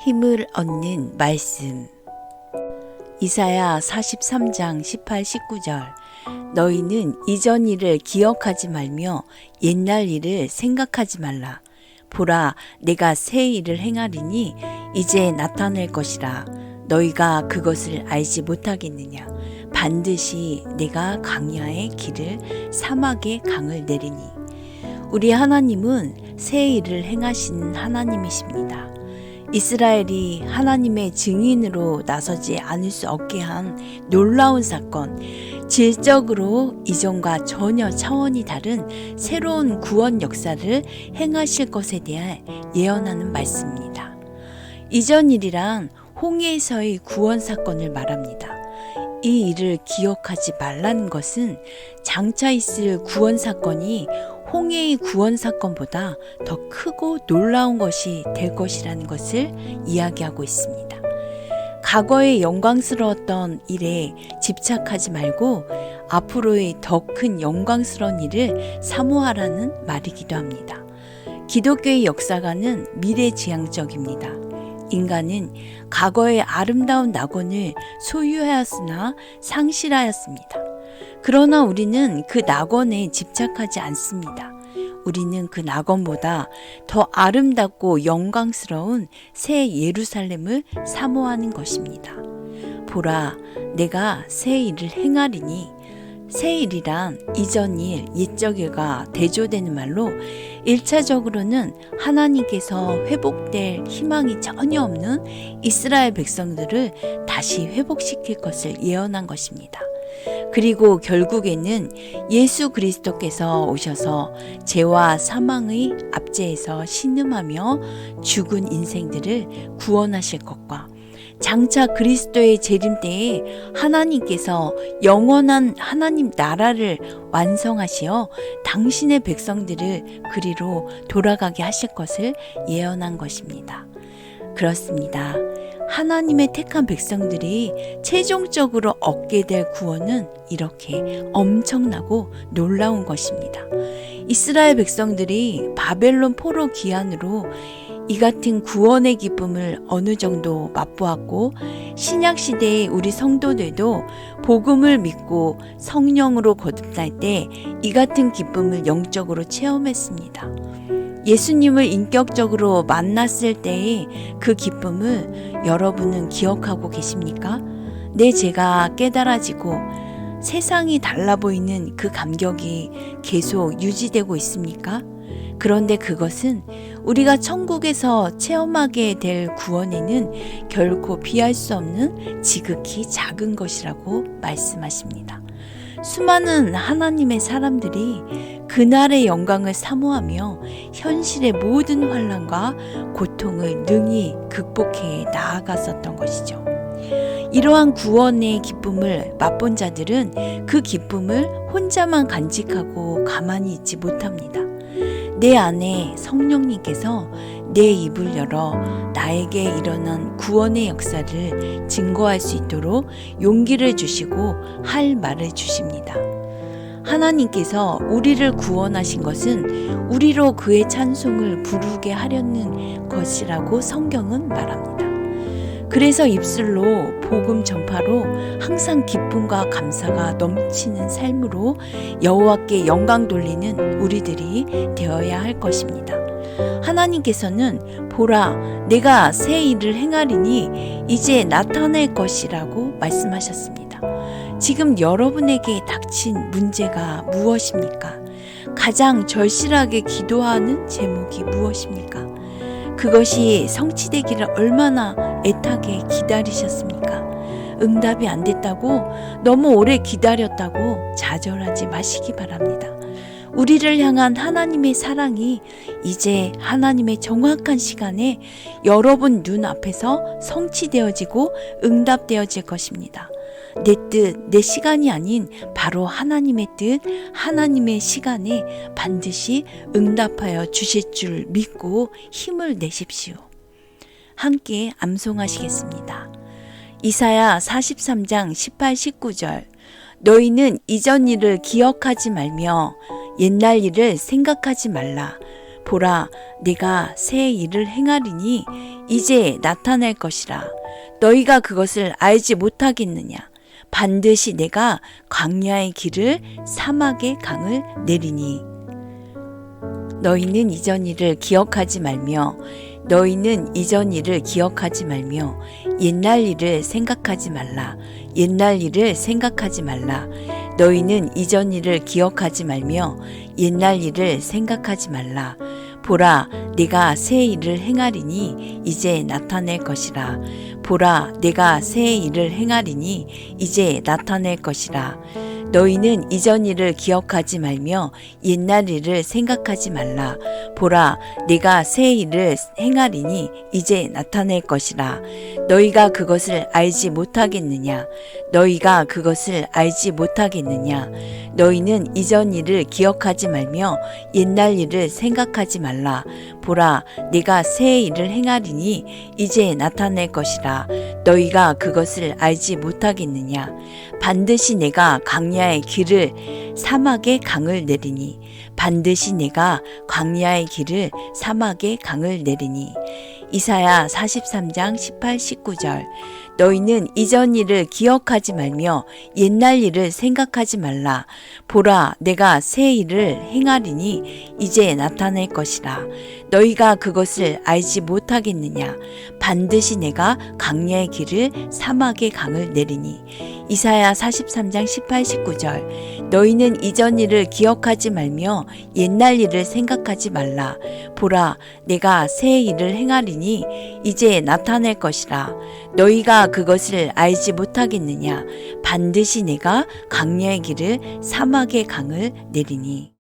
힘을 얻는 말씀. 이사야 43장 18, 19절. 너희는 이전 일을 기억하지 말며 옛날 일을 생각하지 말라. 보라, 내가 새 일을 행하리니 이제 나타낼 것이라. 너희가 그것을 알지 못하겠느냐. 반드시 내가 광야의 길을 사막의 강을 내리니. 우리 하나님은 새 일을 행하시는 하나님이십니다. 이스라엘이 하나님의 증인으로 나서지 않을 수 없게 한 놀라운 사건, 질적으로 이전과 전혀 차원이 다른 새로운 구원 역사를 행하실 것에 대해 예언하는 말씀입니다. 이전 일이란 홍해에서의 구원 사건을 말합니다. 이 일을 기억하지 말라는 것은 장차 있을 구원 사건이 홍해의 구원 사건보다 더 크고 놀라운 것이 될 것이라는 것을 이야기하고 있습니다. 과거의 영광스러웠던 일에 집착하지 말고 앞으로의 더 큰 영광스러운 일을 사모하라는 말이기도 합니다. 기독교의 역사관은 미래지향적입니다. 인간은 과거의 아름다운 낙원을 소유하였으나 상실하였습니다. 그러나 우리는 그 낙원에 집착하지 않습니다. 우리는 그 낙원보다 더 아름답고 영광스러운 새 예루살렘을 사모하는 것입니다. 보라, 내가 새 일을 행하리니. 새 일이란 이전 일, 옛적 일과 대조되는 말로 1차적으로는 하나님께서 회복될 희망이 전혀 없는 이스라엘 백성들을 다시 회복시킬 것을 예언한 것입니다. 그리고 결국에는 예수 그리스도께서 오셔서 죄와 사망의 압제에서 신음하며 죽은 인생들을 구원하실 것과 장차 그리스도의 재림 때에 하나님께서 영원한 하나님 나라를 완성하시어 당신의 백성들을 그리로 돌아가게 하실 것을 예언한 것입니다. 그렇습니다. 하나님의 택한 백성들이 최종적으로 얻게 될 구원은 이렇게 엄청나고 놀라운 것입니다. 이스라엘 백성들이 바벨론 포로 귀환으로 이 같은 구원의 기쁨을 어느 정도 맛보았고, 신약시대의 우리 성도들도 복음을 믿고 성령으로 거듭날 때 이 같은 기쁨을 영적으로 체험했습니다. 예수님을 인격적으로 만났을 때의 그 기쁨을 여러분은 기억하고 계십니까? 내 죄가 깨달아지고 세상이 달라 보이는 그 감격이 계속 유지되고 있습니까? 그런데 그것은 우리가 천국에서 체험하게 될 구원에는 결코 비할 수 없는 지극히 작은 것이라고 말씀하십니다. 수많은 하나님의 사람들이 그날의 영광을 사모하며 현실의 모든 환난과 고통을 능히 극복해 나아갔었던 것이죠. 이러한 구원의 기쁨을 맛본 자들은 그 기쁨을 혼자만 간직하고 가만히 있지 못합니다. 내 안에 성령님께서 내 입을 열어 나에게 일어난 구원의 역사를 증거할 수 있도록 용기를 주시고 할 말을 주십니다. 하나님께서 우리를 구원하신 것은 우리로 그의 찬송을 부르게 하려는 것이라고 성경은 말합니다. 그래서 입술로 복음 전파로 항상 기쁨과 감사가 넘치는 삶으로 여호와께 영광 돌리는 우리들이 되어야 할 것입니다. 하나님께서는 보라, 내가 새 일을 행하리니 이제 나타낼 것이라고 말씀하셨습니다. 지금 여러분에게 닥친 문제가 무엇입니까? 가장 절실하게 기도하는 제목이 무엇입니까? 그것이 성취되기를 얼마나 애타게 기다리셨습니까? 응답이 안 됐다고, 너무 오래 기다렸다고 좌절하지 마시기 바랍니다. 우리를 향한 하나님의 사랑이 이제 하나님의 정확한 시간에 여러분 눈앞에서 성취되어지고 응답되어질 것입니다. 내 뜻, 내 시간이 아닌 바로 하나님의 뜻, 하나님의 시간에 반드시 응답하여 주실 줄 믿고 힘을 내십시오. 함께 암송하시겠습니다. 이사야 43장 18, 19절. 너희는 이전 일을 기억하지 말며 옛날 일을 생각하지 말라. 보라, 내가 새 일을 행하리니 이제 나타날 것이라. 너희가 그것을 알지 못하겠느냐? 반드시 내가 광야의 길을 사막의 강을 내리니. 너희는 이전 일을 기억하지 말며 너희는 이전 일을 기억하지 말며 옛날 일을 생각하지 말라. 옛날 일을 생각하지 말라. 너희는 이전 일을 기억하지 말며 옛날 일을 생각하지 말라. 보라, 내가 새 일을 행하리니 이제 나타낼 것이라. 보라, 내가 새 일을 행하리니 이제 나타낼 것이라. 너희는 이전 일을 기억하지 말며 옛날 일을 생각하지 말라. 보라, 내가 새 일을 행하리니 이제 나타낼 것이라. 너희가 그것을 알지 못하겠느냐? 너희가 그것을 알지 못하겠느냐? 너희는 이전 일을 기억하지 말며 옛날 일을 생각하지 말라. 보라, 내가 새 일을 행하리니 이제 나타낼 것이라. 너희가 그것을 알지 못하겠느냐? 반드시 내가 광야의 길을 사막의 강을 내리니. 반드시 내가 광야의 길을 사막의 강을 내리니. 이사야 43장 18, 19절. 너희는 이전 일을 기억하지 말며 옛날 일을 생각하지 말라. 보라, 내가 새 일을 행하리니 이제 나타낼 것이라. 너희가 그것을 알지 못하겠느냐? 반드시 내가 광야의 길을 사막의 강을 내리니. 이사야 43장 18, 19절. 너희는 이전 일을 기억하지 말며 옛날 일을 생각하지 말라. 보라, 내가 새 일을 행하리니 이제 나타낼 것이라. 너희가 그것을 알지 못하겠느냐? 반드시 내가 광야의 길을 사막의 강을 내리니.